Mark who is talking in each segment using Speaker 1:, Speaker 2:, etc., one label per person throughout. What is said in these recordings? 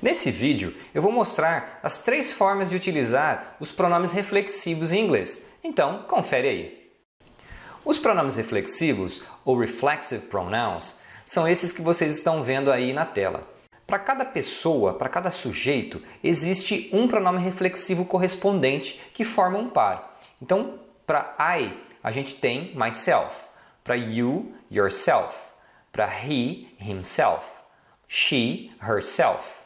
Speaker 1: Nesse vídeo, eu vou mostrar as 3 formas de utilizar os pronomes reflexivos em inglês. Então, confere aí. Os pronomes reflexivos, ou reflexive pronouns, são esses que vocês estão vendo aí na tela. Para cada pessoa, para cada sujeito, existe um pronome reflexivo correspondente que forma um par. Então, para I, a gente tem myself. Para you, yourself. Para he, himself. She, herself.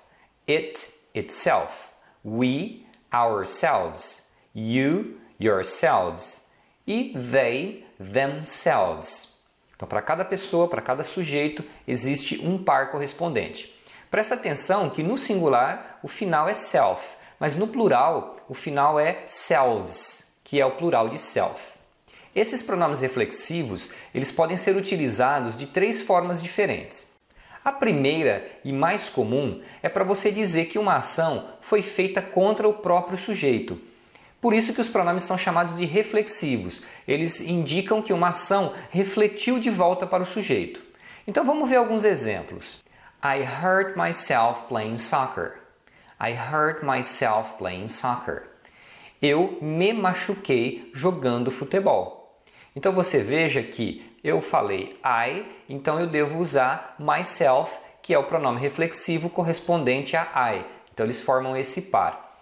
Speaker 1: It, itself. We, ourselves. You, yourselves. E they, themselves. Então, para cada pessoa, para cada sujeito, existe um par correspondente. Presta atenção que no singular o final é self, mas no plural o final é selves, que é o plural de self. Esses pronomes reflexivos, eles podem ser utilizados de 3 formas diferentes. A primeira e mais comum é para você dizer que uma ação foi feita contra o próprio sujeito. Por isso que os pronomes são chamados de reflexivos. Eles indicam que uma ação refletiu de volta para o sujeito. Então vamos ver alguns exemplos. I hurt myself playing soccer. I hurt myself playing soccer. Eu me machuquei jogando futebol. Então você veja que eu falei I, então eu devo usar myself, que é o pronome reflexivo correspondente a I. Então eles formam esse par.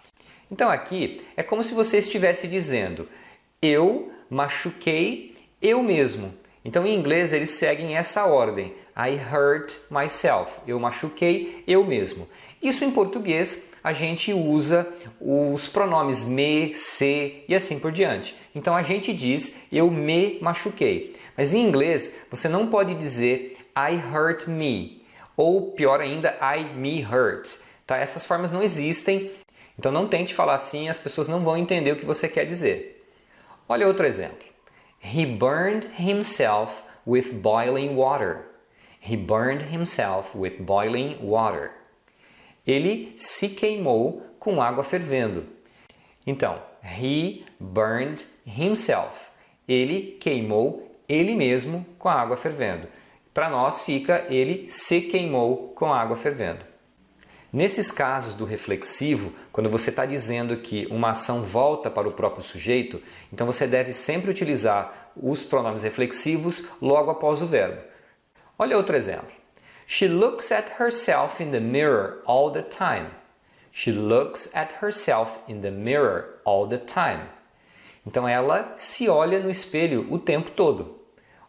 Speaker 1: Então aqui é como se você estivesse dizendo eu machuquei eu mesmo. Então em inglês eles seguem essa ordem. I hurt myself. Eu machuquei eu mesmo. Isso em português a gente usa os pronomes me, se e assim por diante. Então a gente diz eu me machuquei. Mas em inglês você não pode dizer I hurt me. Ou pior ainda, I me hurt. Tá? Essas formas não existem. Então não tente falar assim, as pessoas não vão entender o que você quer dizer. Olha outro exemplo. He burned himself with boiling water. He burned himself with boiling water. Ele se queimou com água fervendo. Então, he burned himself. Ele queimou ele mesmo com a água fervendo. Para nós fica ele se queimou com a água fervendo. Nesses casos do reflexivo, quando você está dizendo que uma ação volta para o próprio sujeito, então você deve sempre utilizar os pronomes reflexivos logo após o verbo. Olha outro exemplo. She looks at herself in the mirror all the time. She looks at herself in the mirror all the time. Então ela se olha no espelho o tempo todo.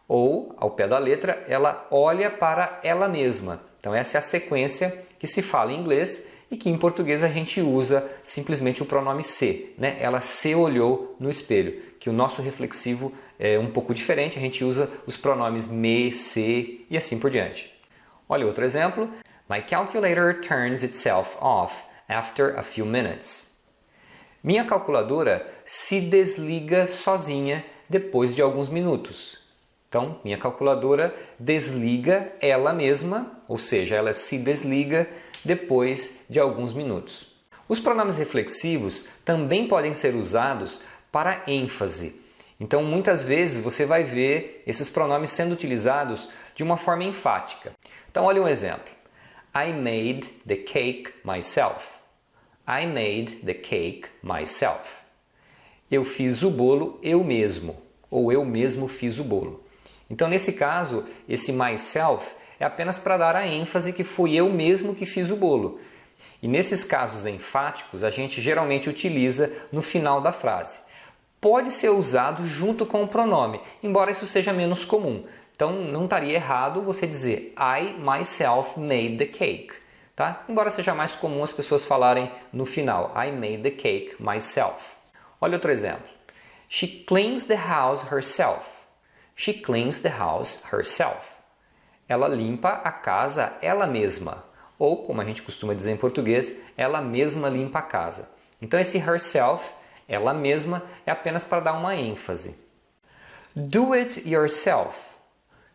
Speaker 1: Ou, ao pé da letra, ela olha para ela mesma. Então essa é a sequência que se fala em inglês e que em português a gente usa simplesmente o pronome se. Né? Ela se olhou no espelho, que o nosso reflexivo é um pouco diferente, a gente usa os pronomes me, se e assim por diante. Olha outro exemplo. My calculator turns itself off after a few minutes. Minha calculadora se desliga sozinha depois de alguns minutos. Então, minha calculadora desliga ela mesma, ou seja, ela se desliga depois de alguns minutos. Os pronomes reflexivos também podem ser usados para ênfase. Então, muitas vezes você vai ver esses pronomes sendo utilizados de uma forma enfática. Então, olha um exemplo. I made the cake myself. I made the cake myself. Eu fiz o bolo eu mesmo, ou eu mesmo fiz o bolo. Então, nesse caso, esse myself é apenas para dar a ênfase que fui eu mesmo que fiz o bolo. E nesses casos enfáticos, a gente geralmente utiliza no final da frase. Pode ser usado junto com o pronome, embora isso seja menos comum. Então, não estaria errado você dizer I myself made the cake. Tá? Embora seja mais comum as pessoas falarem no final. I made the cake myself. Olha outro exemplo. She cleans the house herself. She cleans the house herself. Ela limpa a casa ela mesma. Ou, como a gente costuma dizer em português, ela mesma limpa a casa. Então esse herself, ela mesma, é apenas para dar uma ênfase. Do it yourself.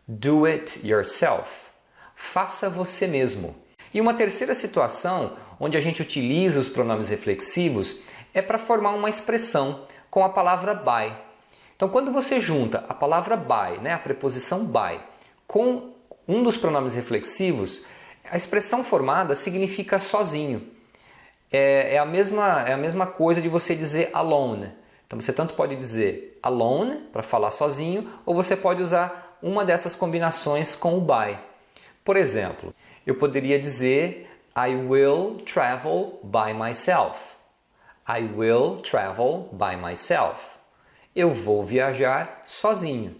Speaker 1: Do it yourself. Faça você mesmo. E uma terceira situação onde a gente utiliza os pronomes reflexivos é para formar uma expressão com a palavra by. Então, quando você junta a palavra by, né, a preposição by, com um dos pronomes reflexivos, A expressão formada significa sozinho. É a mesma coisa de você dizer alone. Então você tanto pode dizer alone, para falar sozinho, ou você pode usar uma dessas combinações com o by. Por exemplo, eu poderia dizer I will travel by myself. I will travel by myself. Eu vou viajar sozinho.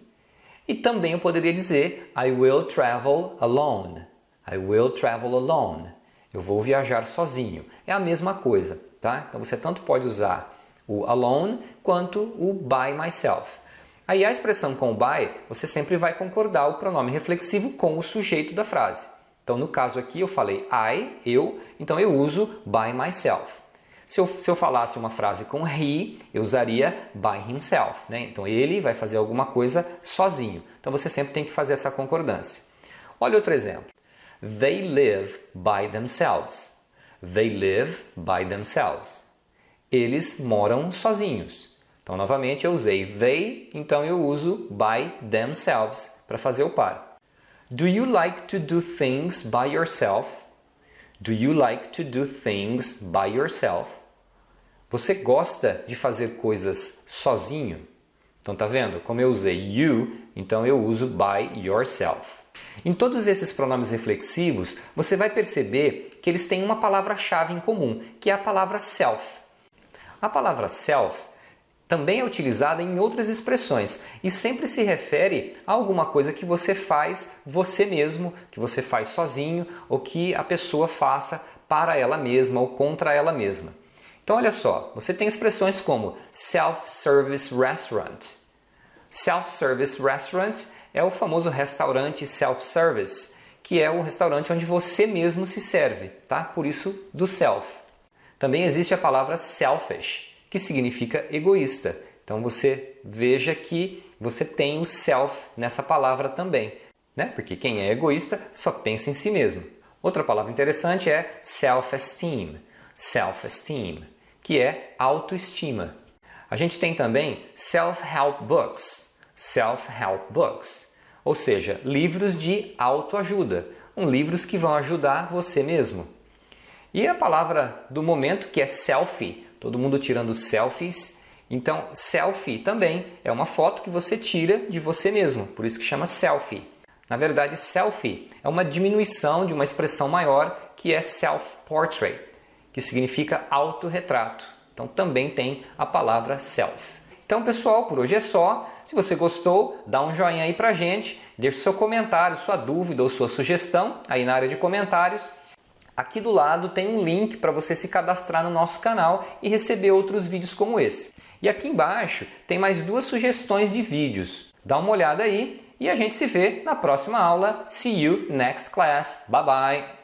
Speaker 1: E também eu poderia dizer I will travel alone. I will travel alone. Eu vou viajar sozinho. É a mesma coisa, tá? Então você tanto pode usar o alone quanto o by myself. Aí a expressão com o by, você sempre vai concordar o pronome reflexivo com o sujeito da frase. Então no caso aqui eu falei I, eu, então eu uso by myself. Se eu falasse uma frase com he, eu usaria by himself, né? Então ele vai fazer alguma coisa sozinho. Então você sempre tem que fazer essa concordância. Olha outro exemplo. They live by themselves. They live by themselves. Eles moram sozinhos. Então novamente eu usei they, então eu uso by themselves para fazer o par. Do you like to do things by yourself? Do you like to do things by yourself? Você gosta de fazer coisas sozinho? Então tá vendo? Como eu usei you, então eu uso by yourself. Em todos esses pronomes reflexivos, você vai perceber que eles têm uma palavra-chave em comum, que é a palavra self. A palavra self também é utilizada em outras expressões e sempre se refere a alguma coisa que você faz você mesmo, que você faz sozinho ou que a pessoa faça para ela mesma ou contra ela mesma. Então olha só, você tem expressões como self-service restaurant. Self-service restaurant é o famoso restaurante self-service, que é o restaurante onde você mesmo se serve, tá? Por isso do self. Também existe a palavra selfish, que significa egoísta. Então você veja que você tem o self nessa palavra também, né? Porque quem é egoísta só pensa em si mesmo. Outra palavra interessante é self-esteem. Self-esteem, que é autoestima. A gente tem também self-help books. Self-help books, ou seja, livros de autoajuda, livros que vão ajudar você mesmo. E a palavra do momento, que é selfie, todo mundo tirando selfies. Então, selfie também é uma foto que você tira de você mesmo, por isso que chama selfie. Na verdade, selfie é uma diminuição de uma expressão maior que é self-portrait, que significa autorretrato. Então, também tem a palavra self. Então, pessoal, por hoje é só. Se você gostou, dá um joinha aí pra gente, deixe seu comentário, sua dúvida ou sua sugestão aí na área de comentários. Aqui do lado tem um link para você se cadastrar no nosso canal e receber outros vídeos como esse. E aqui embaixo tem mais 2 sugestões de vídeos. Dá uma olhada aí e a gente se vê na próxima aula. See you next class. Bye bye!